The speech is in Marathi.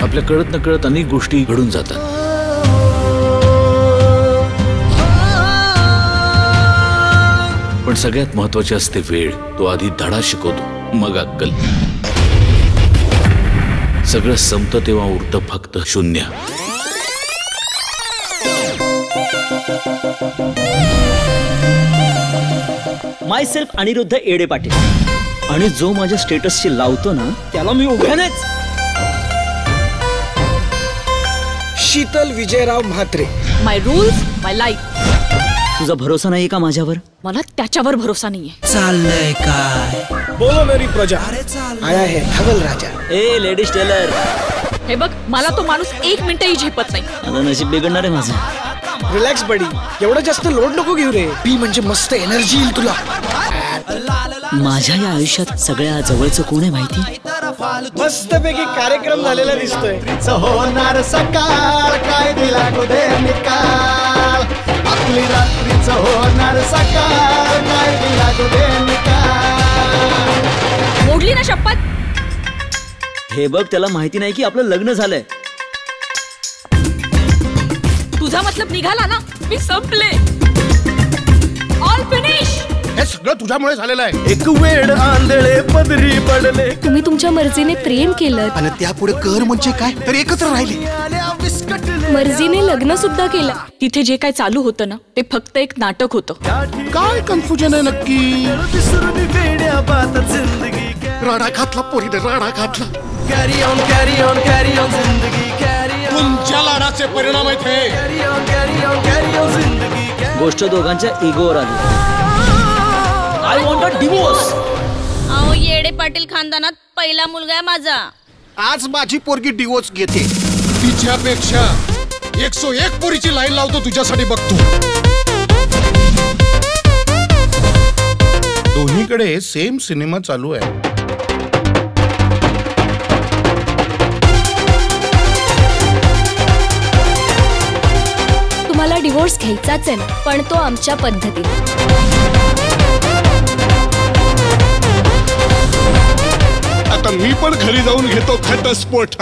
आपल्या कळत नकळत अनेक गोष्टी घडून जातात। पण सगळ्यात महत्त्वाचे असते वेळ। तो आधी धडा शिकवतो, मग अक्कल। सगळं संपतं तेव्हा उरतं फक्त शून्य। माय सेल्फ अनिरुद्ध एडे पाटील, आणि जो माझ्या स्टेटसशी लावतो ना त्याला मी उभ्यानेच। शीतल विजयराव म्हात्रे। माय रूल्स माय लाईफ। तुझा भरोसा नाही का माझ्यावर? मला त्याच्यावर भरोसा नाहीये। चाललंय काय? बोलो मेरी प्रजा, आया है धवल राजा। ए लेडीज टेलर, हे बघ, मला तो माणूस एक मिनिटही झेपत नाही। आता नशीब बिघडणार आहे माझं। रिलॅक्स बडी, एवढं जास्त लोड नको घेऊ रे। पी म्हणजे मस्त एनर्जी येईल तुला। माझ्या या आयुष्यात सगळ्या जवळचं कोण आहे माहिती? मस्तपैकी कार्यक्रम झालेला दिसतोय। होणार सकाळ काय दिला गोदे निकाल, आपली रात्रीच होणार सकाळ काय दिला गोदे निकाल। मोडली ना शपथ? हे बघ, त्याला माहिती नाही की आपलं लग्न झालंय। तुझा मतलब निघाला ना, मी संपले। All finish. हे सगळं तुझ्यामुळे झालेलं आहे। एक वेळ आंधळे पदरी पडले। तुम्ही तुमच्या मर्जीने प्रेम केलं आणि त्यापुढे कर म्हणजे काय तर एकत्र राहिले। मर्जीने लग्न सुद्धा केलं। तिथे जे काय चालू होतं ना ते फक्त एक नाटक होतं। काय कन्फ्युजन आहे नक्की? राडा घातला पोरीने, राडा घातला। Carry on carry on carry on जिंदगी कॅरी ऑन। तुमच्या लाडाचे परिणाम आहेत हे। Carry on carry on carry on जिंदगी। गोष्ट दोघांच्या इगोवर आली। I want a divorce. अहो, येडे पाटील खानदानात पहिला मुलगा आहे माझा। आज माझी पोरगी डिवोर्स घेते। तिच्यापेक्षा 101 पोरीची लाईन लावतो तुझ्यासाठी बघतो। दोन्हीकडे सेम सिनेमा चालू आहे। तुम्हाला डिवोर्स घ्यायचाच आहे ना, पण तो आमच्या पद्धतीने। आता मी पण घरी जाऊन घेतो घटस्फोट।